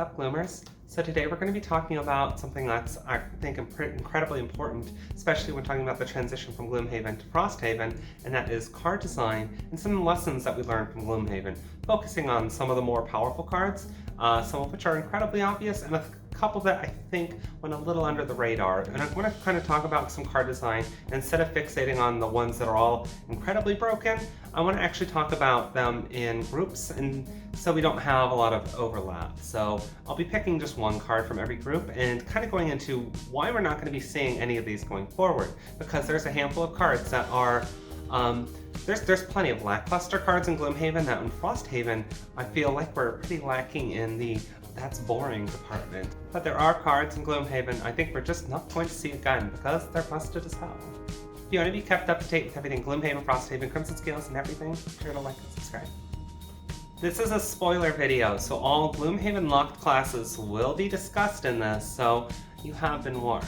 up, Gloomers? So today we're going to be talking about something that's, I think, incredibly important, especially when talking about the transition from Gloomhaven to Frosthaven, and that is card design and some lessons that we learned from Gloomhaven, focusing on some of the more powerful cards, some of which are incredibly obvious, and a couple that I think went a little under the radar. And I'm going to kind of talk about some card design, and instead of fixating on the ones that are all incredibly broken, I want to actually talk about them in groups, and so we don't have a lot of overlap. So I'll be picking just one card from every group and kind of going into why we're not going to be seeing any of these going forward, because there's a handful of cards that are there's plenty of lackluster cards in Gloomhaven that in Frosthaven I feel like we're pretty lacking in the that's boring department. But there are cards in Gloomhaven I think we're just not going to see again because they're busted as hell. If you want to be kept up to date with everything Gloomhaven, Frosthaven, Crimson Scales, and everything, be sure to like and subscribe. This is a spoiler video, so all Gloomhaven locked classes will be discussed in this, so you have been warned.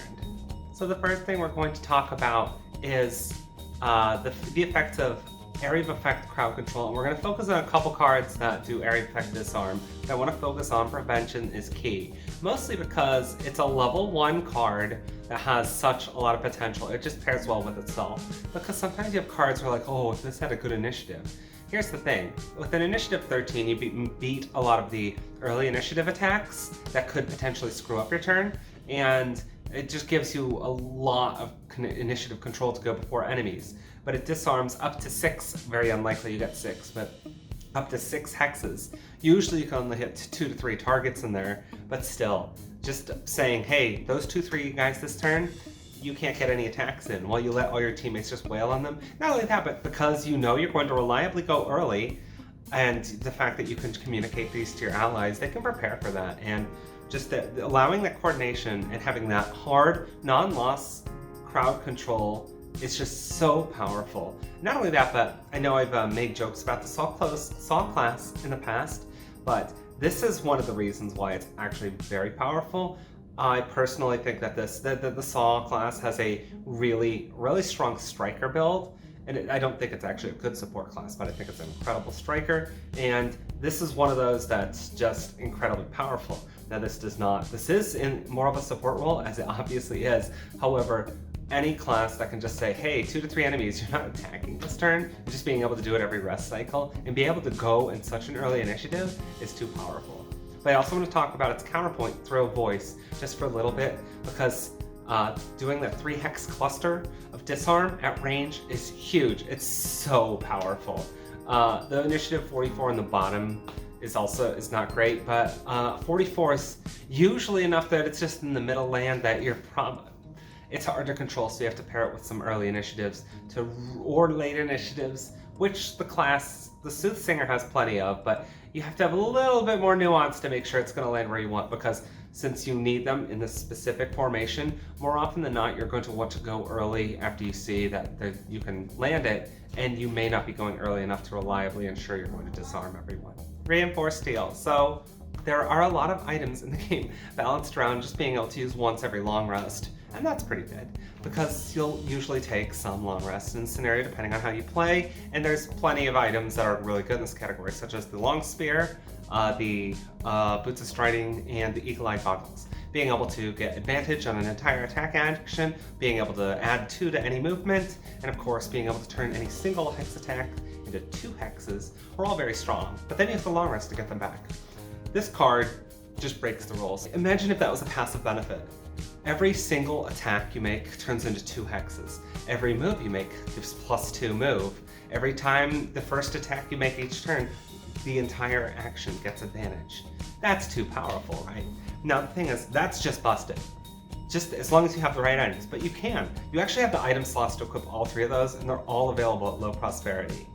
So the first thing we're going to talk about is the effects of area of effect crowd control, and we're going to focus on a couple cards that do area of effect disarm. What I want to focus on prevention is key, mostly because it's a level 1 card that has such a lot of potential. It just pairs well with itself, because sometimes you have cards where like, oh, this had a good initiative. Here's the thing, with an initiative 13 you beat a lot of the early initiative attacks that could potentially screw up your turn, and it just gives you a lot of initiative control to go before enemies. But it disarms up to 6, very unlikely you get 6, but up to 6 hexes. Usually you can only hit 2 to 3 targets in there, but still, just saying, hey, those 2-3 guys this turn, you can't get any attacks in while you let all your teammates just wail on them. Not only that, but because you know you're going to reliably go early, and the fact that you can communicate these to your allies, they can prepare for that. And just allowing that coordination and having that hard, non-loss crowd control is just so powerful. Not only that, but I know I've made jokes about the Saw class in the past, but this is one of the reasons why it's actually very powerful. I personally think that the Saw class has a really strong striker build, and I don't think it's actually a good support class, but I think it's an incredible striker, and this is one of those that's just incredibly powerful. Now this is in more of a support role, as it obviously is. However, any class that can just say, hey, 2 to 3 enemies, you're not attacking this turn, and just being able to do it every rest cycle, and be able to go in such an early initiative is too powerful. But I also want to talk about its Counterpoint Throw voice, just for a little bit, because doing that 3 hex cluster of disarm at range is huge. It's so powerful. The initiative 44 in the bottom is not great, but 44 is usually enough that it's just in the middle land that you're it's hard to control, so you have to pair it with some early initiatives or late initiatives, which the Soothsinger has plenty of, but you have to have a little bit more nuance to make sure it's going to land where you want, because since you need them in this specific formation, more often than not you're going to want to go early after you see that you can land it, and you may not be going early enough to reliably ensure you're going to disarm everyone. Reinforced steel. So there are a lot of items in the game balanced around just being able to use once every long rest. And that's pretty good, because you'll usually take some long rests in the scenario depending on how you play, and there's plenty of items that are really good in this category, such as the long spear, the boots of striding, and the eagle-eyed goggles. Being able to get advantage on an entire attack action, being able to add 2 to any movement, and of course being able to turn any single hex attack into 2 hexes are all very strong, but then you have the long rest to get them back. This card just breaks the rules. Imagine if that was a passive benefit. Every single attack you make turns into 2 hexes. Every move you make gives +2 move. Every time the first attack you make each turn, the entire action gets advantage. That's too powerful, right? Now the thing is, that's just busted. Just as long as you have the right items, but you can. You actually have the item slots to equip all 3 of those, and they're all available at low prosperity.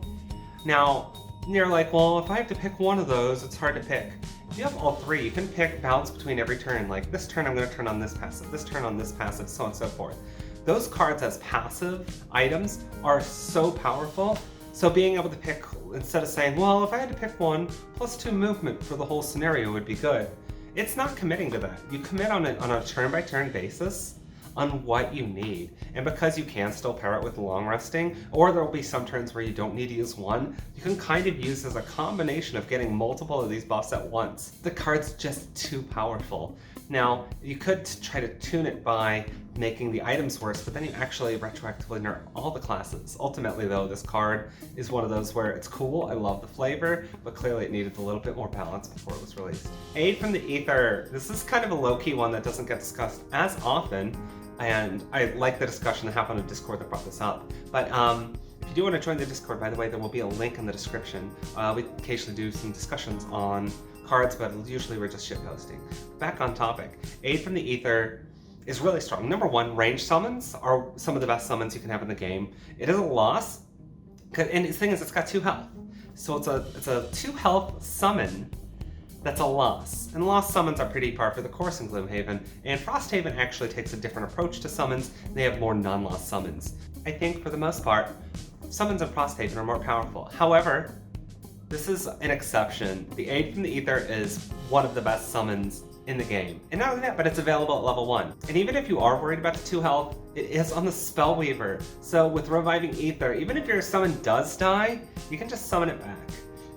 Now, you're like, well, if I have to pick one of those, it's hard to pick. If you have all 3, you can pick balance between every turn, like this turn I'm going to turn on this passive, this turn on this passive, so on and so forth. Those cards as passive items are so powerful, so being able to pick, instead of saying, well, if I had to pick one, +2 movement for the whole scenario would be good. It's not committing to that. You commit on a turn-by-turn basis, on what you need. And because you can still pair it with long resting, or there will be some turns where you don't need to use one, you can kind of use as a combination of getting multiple of these buffs at once. The card's just too powerful. Now, you could try to tune it by making the items worse, but then you actually retroactively nerf all the classes. Ultimately though, this card is one of those where it's cool, I love the flavor, but clearly it needed a little bit more balance before it was released. Aid from the Aether. This is kind of a low-key one that doesn't get discussed as often, and I like the discussion that happened on Discord that brought this up. But if you do want to join the Discord, by the way, there will be a link in the description. We occasionally do some discussions on cards, but usually we're just shitposting. Back on topic, Aid from the Aether is really strong. Number one, range summons are some of the best summons you can have in the game. It is a loss, and the thing is, it's got 2 health. So it's a 2 health summon that's a loss. And loss summons are pretty par for the course in Gloomhaven, and Frosthaven actually takes a different approach to summons. They have more non-loss summons. I think for the most part, summons in Frosthaven are more powerful. However, this is an exception. The Aid from the Aether is one of the best summons in the game. And not only that, but it's available at level 1. And even if you are worried about the 2 health, it is on the Spellweaver. So with Reviving Aether, even if your summon does die, you can just summon it back.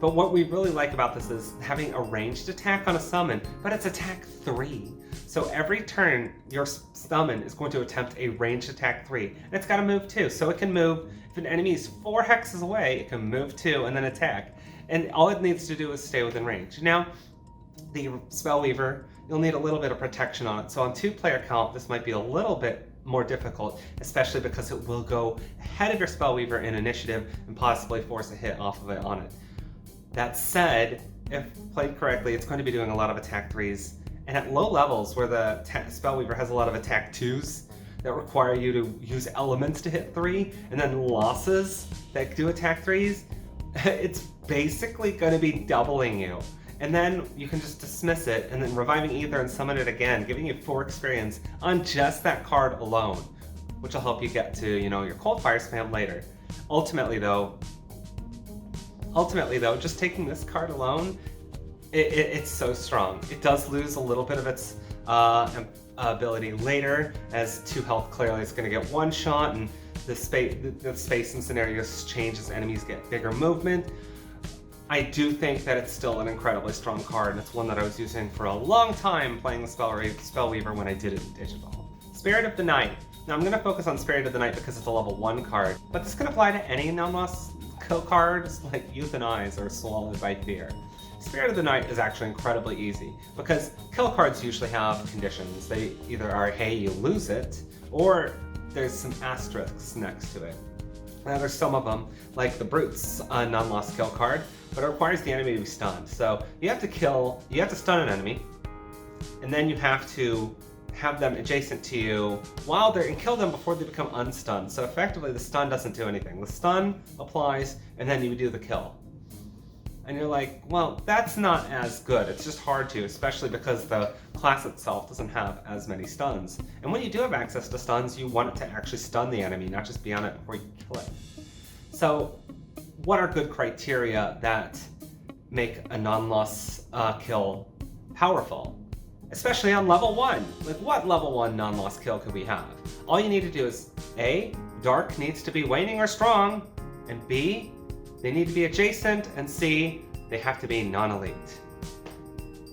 But what we really like about this is having a ranged attack on a summon, but it's attack 3. So every turn, your summon is going to attempt a ranged attack 3. And it's got to move 2, so it can move, if an enemy is 4 hexes away, it can move 2 and then attack. And all it needs to do is stay within range. Now, the Spellweaver, you'll need a little bit of protection on it. So on 2-player count, this might be a little bit more difficult, especially because it will go ahead of your Spellweaver in initiative and possibly force a hit off of it on it. That said, if played correctly, it's going to be doing a lot of attack 3s. And at low levels, where the Spellweaver has a lot of attack 2s that require you to use elements to hit 3, and then losses that do attack 3s, it's basically going to be doubling you. And then you can just dismiss it, and then Reviving Aether and summon it again, giving you 4 experience on just that card alone, which will help you get to, your Coldfire spam later. Ultimately though, just taking this card alone, it's so strong. It does lose a little bit of its ability later, as 2 health clearly is going to get 1 shot, and the space and scenarios change as enemies get bigger movement. I do think that it's still an incredibly strong card, and it's one that I was using for a long time playing the Spellweaver when I did it in digital. Spirit of the Night. Now I'm going to focus on Spirit of the Night because it's a level 1 card, but this can apply to any non-loss kill cards like Euthanize or Swallowed by Fear. Spirit of the Night is actually incredibly easy because kill cards usually have conditions. They either are, hey, you lose it, or there's some asterisks next to it. Now there's some of them, like the Brute's non-loss kill card, but it requires the enemy to be stunned. So you have to stun an enemy, and then you have to have them adjacent to you while they're, and kill them before they become unstunned. So effectively the stun doesn't do anything. The stun applies, and then you do the kill. And you're like, well, that's not as good. It's just hard to, especially because the class itself doesn't have as many stuns. And when you do have access to stuns, you want it to actually stun the enemy, not just be on it before you kill it. So what are good criteria that make a non-loss kill powerful? Especially on level 1. Like, what level 1 non-loss kill could we have? All you need to do is, A, Dark needs to be waning or strong, and B, they need to be adjacent, and C, they have to be non-elite.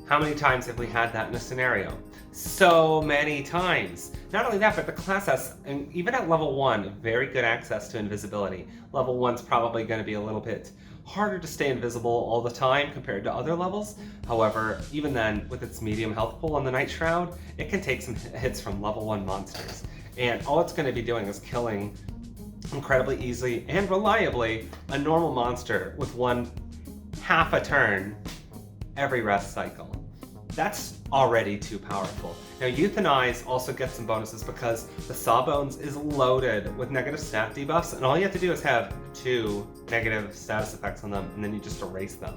How many times have we had that in a scenario? So many times. Not only that, but the class has, and even at level 1, very good access to invisibility. Level 1's probably going to be a little bit harder to stay invisible all the time compared to other levels. However, even then, with its medium health pool on the Night Shroud, it can take some hits from level 1 monsters. And all it's going to be doing is killing incredibly easily and reliably a normal monster with 1/2 a turn every rest cycle. That's already too powerful. Now Euthanize also gets some bonuses because the Sawbones is loaded with negative stat debuffs, and all you have to do is have 2 negative status effects on them, and then you just erase them.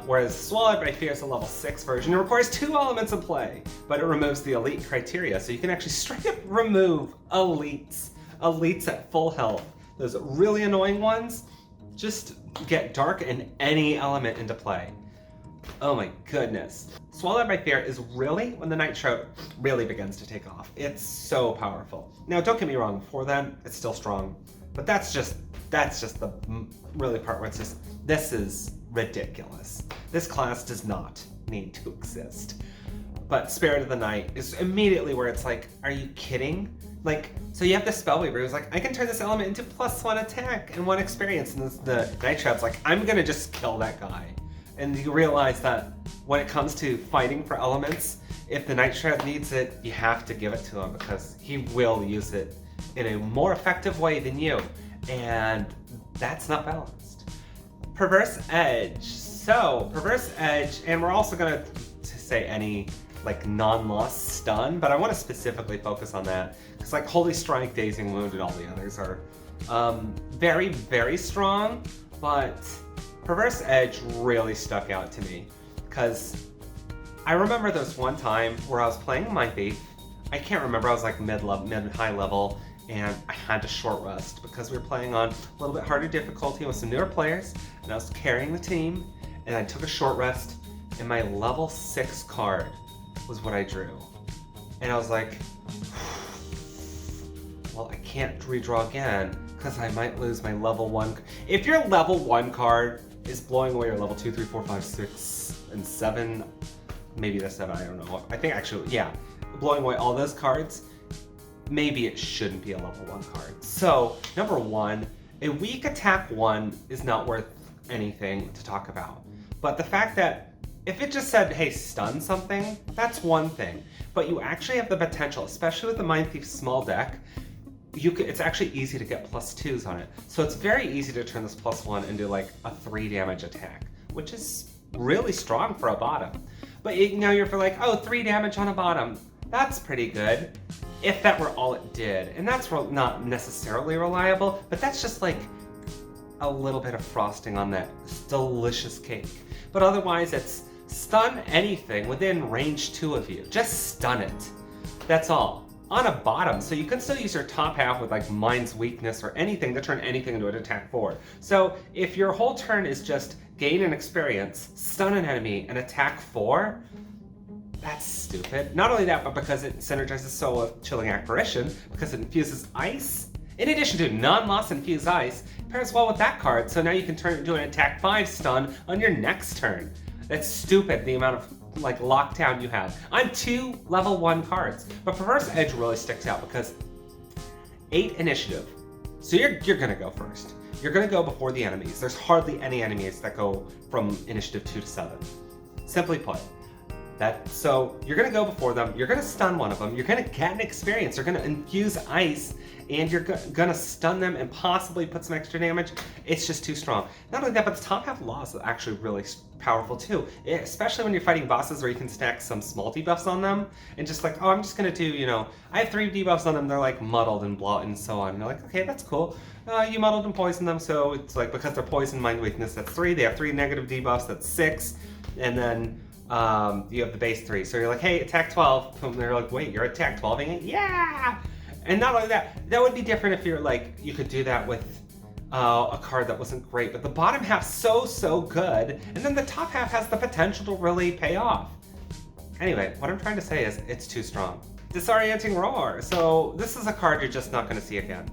Whereas Swallowed by Fear is a level 6 version. It requires 2 elements in play, but it removes the elite criteria, so you can actually straight up remove elites. Elites at full health. Those really annoying ones, just get Dark and any element into play. Oh my goodness. Swallowed by Fear is really when the Nitro really begins to take off. It's so powerful. Now, don't get me wrong, before then, it's still strong. But that's just the really part where it's just, this is ridiculous. This class does not need to exist. But Spirit of the Night is immediately where it's like, are you kidding? Like, so you have the Spellweaver who's like, I can turn this element into +1 attack and 1 experience. And the Night Trap's like, I'm gonna just kill that guy. And you realize that when it comes to fighting for elements, if the Night Trap needs it, you have to give it to him because he will use it in a more effective way than you. And that's not balanced. Perverse Edge. So, Perverse Edge, and we're also gonna say any like non-loss stun, but I want to specifically focus on that because like Holy Strike, Dazing Wound, and all the others are very, very strong, but Perverse Edge really stuck out to me because I remember this one time where I was playing my thief. I can't remember, I was like mid-high level, and I had to short rest because we were playing on a little bit harder difficulty with some newer players, and I was carrying the team, and I took a short rest, and my level 6 card was what I drew. And I was like, well, I can't redraw again because I might lose my level 1. If your level 1 card is blowing away your level 2, 3, 4, 5, 6, and 7, maybe that's 7, I don't know. I think actually, yeah, blowing away all those cards, maybe it shouldn't be a level 1 card. So, number 1, a weak attack 1 is not worth anything to talk about. But the fact that if it just said, hey, stun something, that's one thing. But you actually have the potential, especially with the Mind Thief small deck, it's actually easy to get +2s on it. So it's very easy to turn this +1 into like a 3 damage attack, which is really strong for a bottom. But now you're for like, oh, 3 damage on a bottom. That's pretty good, if that were all it did. And that's not necessarily reliable, but that's just like a little bit of frosting on that delicious cake. But otherwise, it's stun anything within range 2 of you. Just stun it. That's all. On a bottom, so you can still use your top half with like Mind's Weakness or anything to turn anything into an attack 4. So if your whole turn is just gain an experience, stun an enemy, and attack 4, that's stupid. Not only that, but because it synergizes so with Chilling Apparition, because it infuses ice, in addition to non-loss infused ice, pairs well with that card, so now you can turn it into an attack 5 stun on your next turn. That's stupid, the amount of like lockdown you have on 2 level 1 cards. But Perverse Edge really sticks out because 8 initiative. So you're gonna go first. You're gonna go before the enemies. There's hardly any enemies that go from initiative 2 to 7. Simply put. So you're gonna go before them, you're gonna stun one of them, you're gonna get an experience, you're gonna infuse ice, and you're gonna stun them and possibly put some extra damage. It's just too strong. Not only that, but the top half laws are actually really powerful too, especially when you're fighting bosses where you can stack some small debuffs on them, and just like, oh, I'm just gonna do, I have 3 debuffs on them, they're like muddled and blah and so on. And you're like, okay, that's cool. You muddled and poisoned them, so it's like, because they're poison, mind weakness, that's 3. They have 3 negative debuffs, that's 6. And then you have the base 3. So you're like, hey, attack 12. And they're like, wait, you're attack 12ing? Yeah! And not only that, that would be different if you're like, you could do that with a card that wasn't great. But the bottom half's so good. And then the top half has the potential to really pay off. Anyway, what I'm trying to say is it's too strong. Disorienting Roar. So this is a card you're just not going to see again.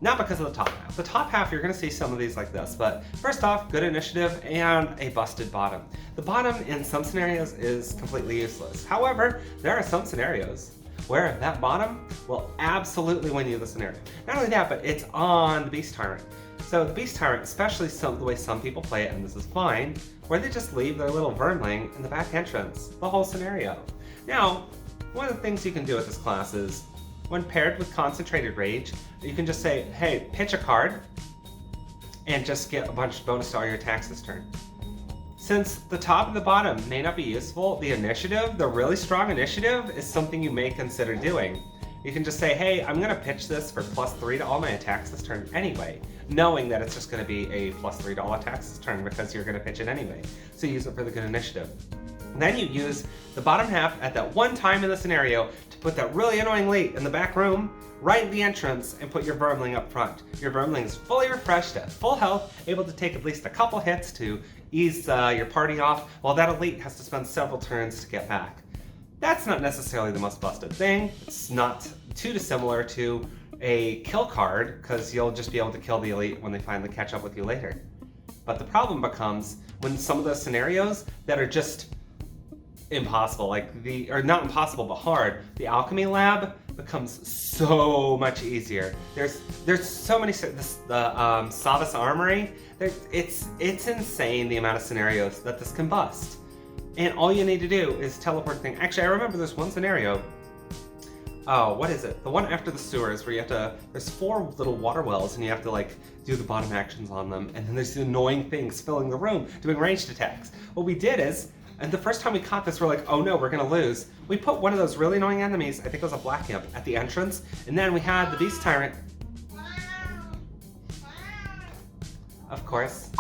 Not because of the top half. The top half, you're going to see some of these like this, but first off, good initiative and a busted bottom. The bottom in some scenarios is completely useless. However, there are some scenarios where that bottom will absolutely win you the scenario. Not only that, but it's on the Beast Tyrant. So the Beast Tyrant, especially the way some people play it, and this is fine, where they just leave their little Vermling in the back entrance, the whole scenario. Now, one of the things you can do with this class is, when paired with Concentrated Rage, you can just say, hey, pitch a card, and just get a bunch of bonus to all your attacks this turn. Since the top and the bottom may not be useful, the initiative, the really strong initiative, is something you may consider doing. You can just say, hey, I'm going to pitch this for +3 to all my attacks this turn anyway, knowing that it's just going to be a +3 to all attacks this turn because you're going to pitch it anyway. So use it for the good initiative. Then you use the bottom half at that one time in the scenario to put that really annoying elite in the back room, right in the entrance, and put your Vermling up front. Your Vermling is fully refreshed at full health, able to take at least a couple hits to ease your party off, while that elite has to spend several turns to get back. That's not necessarily the most busted thing. It's not too dissimilar to a kill card, because you'll just be able to kill the elite when they finally catch up with you later. But the problem becomes when some of those scenarios that are just impossible, or not impossible but hard, the alchemy lab becomes so much easier. There's so many, the Savas Armory, it's insane the amount of scenarios that this can bust. And all you need to do is teleport thing. Actually, I remember there's one scenario. Oh, what is it? The one after the sewers where you have to, there's 4 little water wells and you have to like do the bottom actions on them. And then there's the annoying things filling the room doing ranged attacks. What we did is, and the first time we caught this, we're like, oh no, we're gonna lose. We put one of those really annoying enemies, I think it was a black imp, at the entrance. And then we had the beast tyrant. Of course.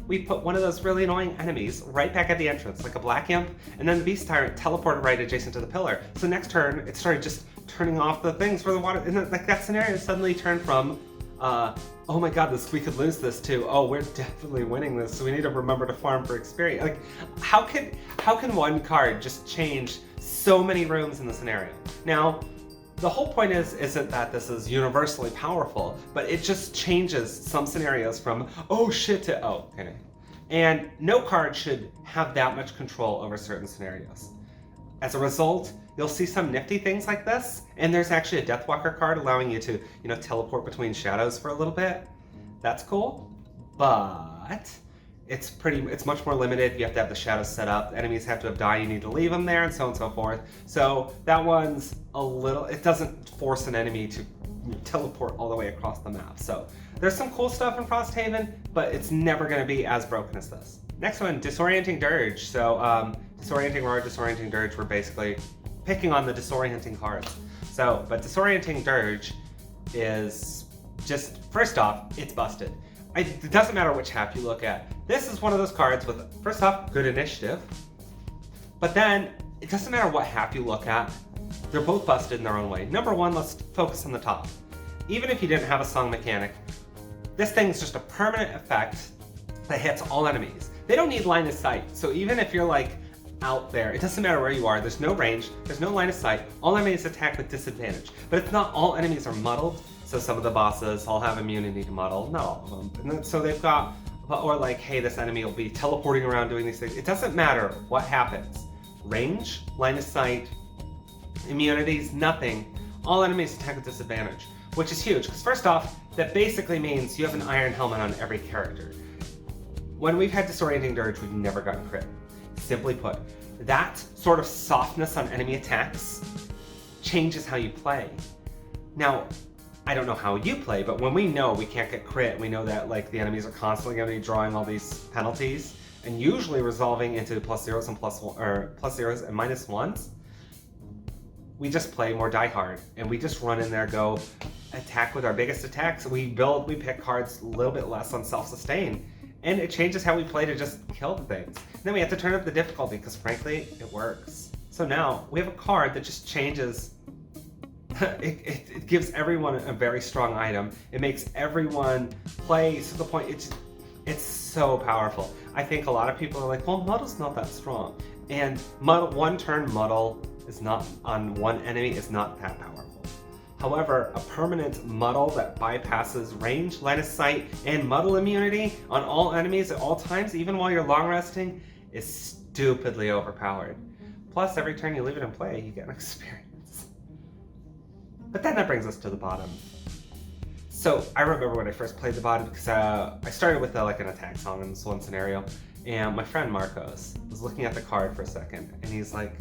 We put one of those really annoying enemies right back at the entrance, like a black imp, and then the beast tyrant teleported right adjacent to the pillar. So next turn, it started just turning off the things for the water, and then, like, that scenario suddenly turned from, oh my god, we could lose this, to, oh, we're definitely winning this, so we need to remember to farm for experience. Like, how can one card just change so many rooms in the scenario? Now, the whole point isn't that this is universally powerful, but it just changes some scenarios from, oh shit, to, oh, okay. And no card should have that much control over certain scenarios. As a result, you'll see some nifty things like this, and there's actually a Deathwalker card allowing you to, teleport between shadows for a little bit. That's cool, but it's much more limited. You have to have the shadows set up. Enemies have to have died. You need to leave them there, and so on and so forth. So that one's a little, it doesn't force an enemy to teleport all the way across the map. So there's some cool stuff in Frosthaven, but it's never going to be as broken as this. Next one, disorienting dirge. So disorienting roar, disorienting dirge, we're basically picking on the disorienting cards. So, but disorienting dirge is just, first off, it's busted. It doesn't matter which half you look at. This is one of those cards with, first off, good initiative, but then it doesn't matter what half you look at, they're both busted in their own way. Number one, let's focus on the top. Even if you didn't have a song mechanic, this thing's just a permanent effect that hits all enemies. They don't need line of sight, so even if you're like out there, it doesn't matter where you are, there's no range, there's no line of sight, all enemies attack with disadvantage. But it's not all enemies are muddled, so some of the bosses all have immunity to muddle, not all of them. And then, so they've got, or like, hey, this enemy will be teleporting around doing these things. It doesn't matter what happens. Range, line of sight, immunities, nothing. All enemies attack with disadvantage, which is huge, because first off, that basically means you have an iron helmet on every character. When we've had disorienting dirge, we've never gotten crit. Simply put, that sort of softness on enemy attacks changes how you play. Now, I don't know how you play, but when we know we can't get crit, we know that like the enemies are constantly going to be drawing all these penalties and usually resolving into +0s and +0s and -1s. We just play more die hard, and we just run in there, go attack with our biggest attacks. We pick cards a little bit less on self-sustain, and it changes how we play to just kill the things. And then we have to turn up the difficulty because frankly, it works. So now we have a card that just changes. It gives everyone a very strong item. It makes everyone play to the point. It's so powerful. I think a lot of people are like, well, muddle's not that strong, and one turn muddle is not on one enemy is not that powerful. However, a permanent muddle that bypasses range, line of sight, and muddle immunity on all enemies at all times, even while you're long resting, is stupidly overpowered. Plus, every turn you leave it in play, you get an experience. But then that brings us to the bottom. So I remember when I first played the bottom, because I started with like an attack song in this one scenario, and my friend Marcos was looking at the card for a second, and he's like,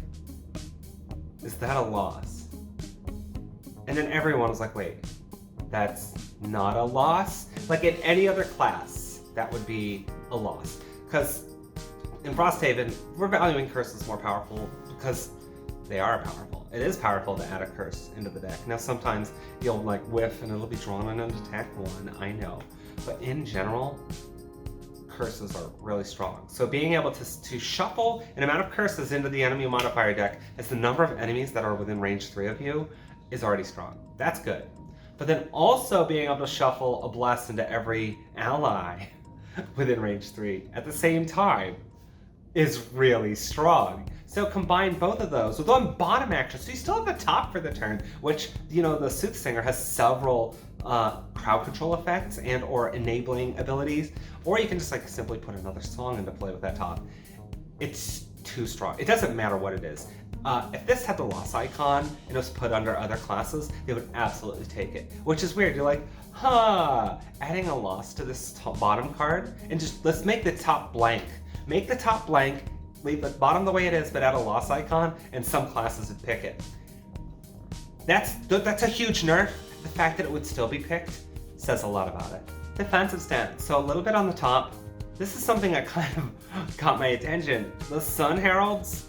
is that a loss? And then everyone was like, wait, that's not a loss? Like in any other class, that would be a loss. Because in Frosthaven, we're valuing curses more powerful because they are powerful. It is powerful to add a curse into the deck. Now sometimes you'll like whiff and it'll be drawn on an attack one, I know. But in general, curses are really strong. So being able to shuffle an amount of curses into the enemy modifier deck as the number of enemies that are within range 3 of you is already strong. That's good. But then also being able to shuffle a bless into every ally within range 3 at the same time is really strong. So combine both of those with one bottom action, so you still have the top for the turn, which, you know, the Soothsinger has several crowd control effects and or enabling abilities, or you can just like simply put another song into play with that top. It's too strong. It doesn't matter what it is. If this had the loss icon and it was put under other classes, they would absolutely take it, which is weird. You're like, adding a loss to this bottom card, and just let's make the top blank. Make the top blank, leave the bottom the way it is, but add a loss icon, and some classes would pick it. That's a huge nerf. The fact that it would still be picked says a lot about it. Defensive stance. So a little bit on the top. This is something that kind of caught my attention. The Sun Heralds,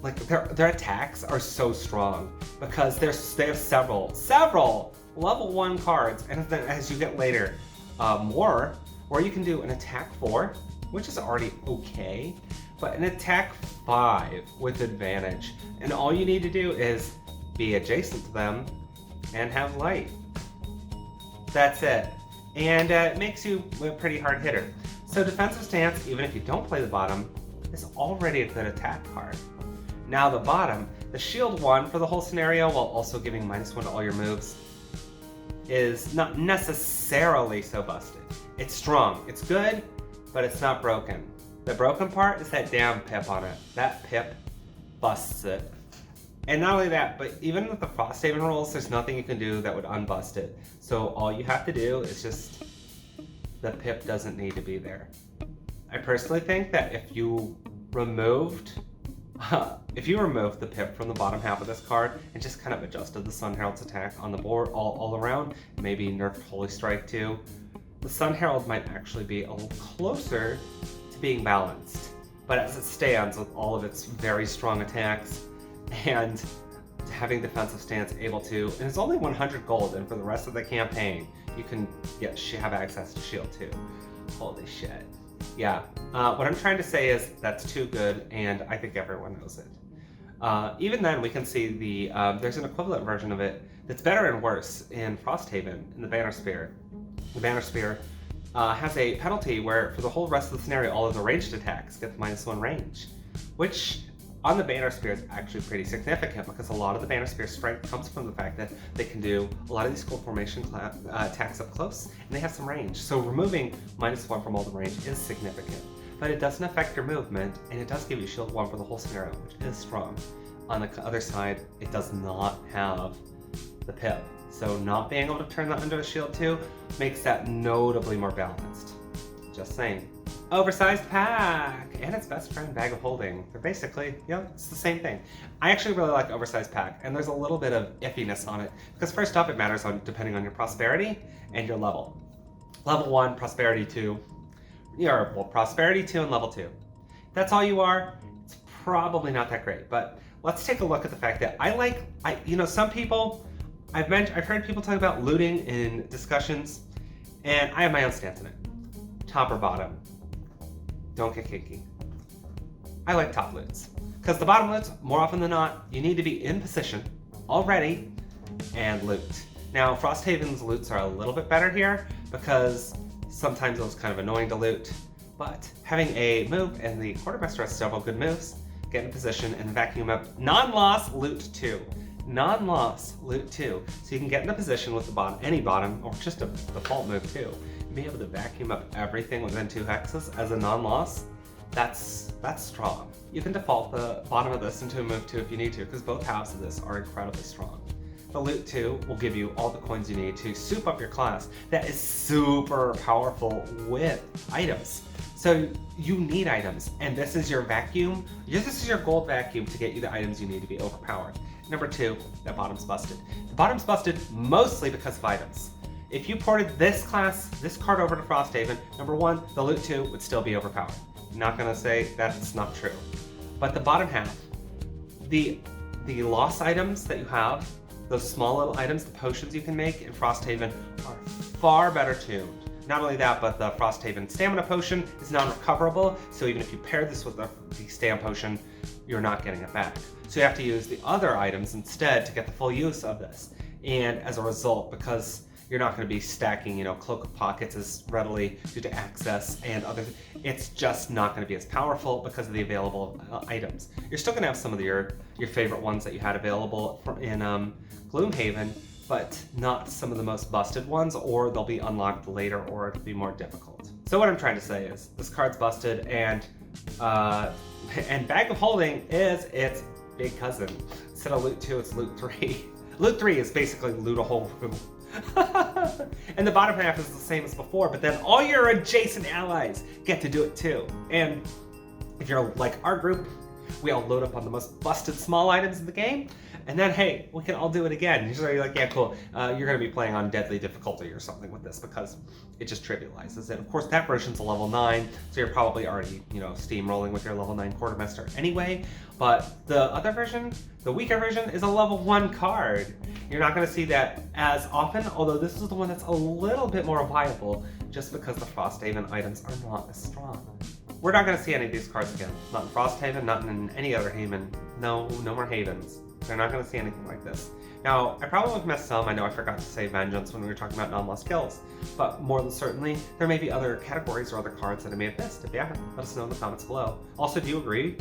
like their attacks are so strong because they have several level 1 cards, and then as you get later, more, where you can do an attack 4, which is already okay, but an attack 5 with advantage. And all you need to do is be adjacent to them and have light. That's it. And it makes you a pretty hard hitter. So defensive stance, even if you don't play the bottom, is already a good attack card. Now the bottom, the shield 1 for the whole scenario, while also giving -1 to all your moves, is not necessarily so busted. It's strong, it's good, but it's not broken. The broken part is that damn pip on it. That pip busts it. And not only that, but even with the Frosthaven rules, there's nothing you can do that would unbust it. So all you have to do is just, the pip doesn't need to be there. I personally think that if you removed the pip from the bottom half of this card and just kind of adjusted the Sun Herald's attack on the board all around, maybe nerfed Holy Strike too, the Sun Herald might actually be a little closer to being balanced. But as it stands with all of its very strong attacks and having defensive stance able to, and it's only 100 gold, and for the rest of the campaign, you can have access to Shield 2. Holy shit. Yeah, what I'm trying to say is that's too good, and I think everyone knows it. Even then, we can see there's an equivalent version of it that's better and worse in Frosthaven, in the Banner Spear. The Banner Spear has a penalty where for the whole rest of the scenario, all of the ranged attacks get -1 range, which on the Banner Spear is actually pretty significant because a lot of the Banner Spear strength comes from the fact that they can do a lot of these cool formation attacks up close, and they have some range. So removing -1 from all the range is significant, but it doesn't affect your movement, and it does give you shield 1 for the whole scenario, which is strong. On the other side, it does not have the pip, so not being able to turn that into a shield 2 makes that notably more balanced. Just saying. Oversized Pack and its best friend, Bag of Holding. They're basically, it's the same thing. I actually really like Oversized Pack, and there's a little bit of iffiness on it because first up, it matters depending on your prosperity and your level. Level 1, prosperity 2. Prosperity 2 and level 2. That's all you are. It's probably not that great, but let's take a look at the fact that some people, I've heard people talk about looting in discussions, and I have my own stance on it. Top or bottom. Don't get kinky. I like top loots. Because the bottom loots, more often than not, you need to be in position already and loot. Now, Frosthaven's loots are a little bit better here because sometimes it was kind of annoying to loot. But having a move, and the Quartermaster has several good moves, get in position and vacuum up non-loss loot 2. Non-loss loot 2. So you can get in a position with the bottom, any bottom, or just a default move too. Be able to vacuum up everything within 2 hexes as a non-loss, that's strong. You can default the bottom of this into a move 2 if you need to, because both halves of this are incredibly strong. The loot 2 will give you all the coins you need to soup up your class that is super powerful with items. So you need items, and this is your vacuum. This is your gold vacuum to get you the items you need to be overpowered. Number 2, that bottom's busted. The bottom's busted mostly because of items. If you ported this card over to Frosthaven, number 1, the loot 2 would still be overpowered. I'm not gonna say that's not true. But the bottom half, the loss items that you have, those small little items, the potions you can make in Frosthaven are far better tuned Not only that, but the Frosthaven Stamina Potion is non-recoverable, so even if you pair this with the Stam Potion, you're not getting it back. So you have to use the other items instead to get the full use of this. And as a result, because you're not going to be stacking, Cloak of Pockets as readily due to access and other, it's just not going to be as powerful because of the available items. You're still going to have some of your favorite ones that you had available in Gloomhaven, but not some of the most busted ones, or they'll be unlocked later, or it'll be more difficult. So what I'm trying to say is, this card's busted, and Bag of Holding is its big cousin. Instead of Loot 2, it's Loot 3. Loot 3 is basically loot a whole room. And the bottom half is the same as before, but then all your adjacent allies get to do it too. And if you're like our group, we all load up on the most busted small items in the game, and then hey, we can all do it again. Usually you're like, yeah, cool, you're going to be playing on deadly difficulty or something with this because it just trivializes it. Of course, that version's a level 9, so you're probably already, steamrolling with your level 9 Quartermaster anyway. But the other version, the weaker version, is a level 1 card. You're not going to see that as often, although this is the one that's a little bit more viable just because the Frosthaven items are not as strong. We're not going to see any of these cards again. Not in Frosthaven, not in any other Haven. No more Havens. They're not going to see anything like this. Now, I probably missed some. I know I forgot to say Vengeance when we were talking about non-lost kills. But more than certainly, there may be other categories or other cards that I may have missed. If you haven't, let us know in the comments below. Also, do you agree?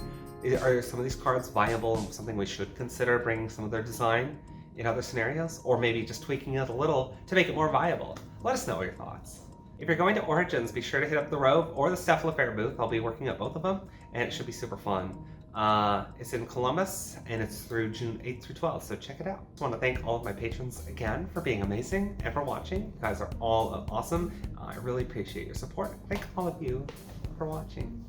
Are some of these cards viable and something we should consider bringing some of their design in other scenarios? Or maybe just tweaking it a little to make it more viable? Let us know your thoughts. If you're going to Origins, be sure to hit up the Rove or the Cephalofair booth. I'll be working at both of them, and it should be super fun. It's in Columbus, and it's through June 8th through 12th, so check it out. I just want to thank all of my patrons again for being amazing and for watching. You guys are all awesome. I really appreciate your support. Thank all of you for watching.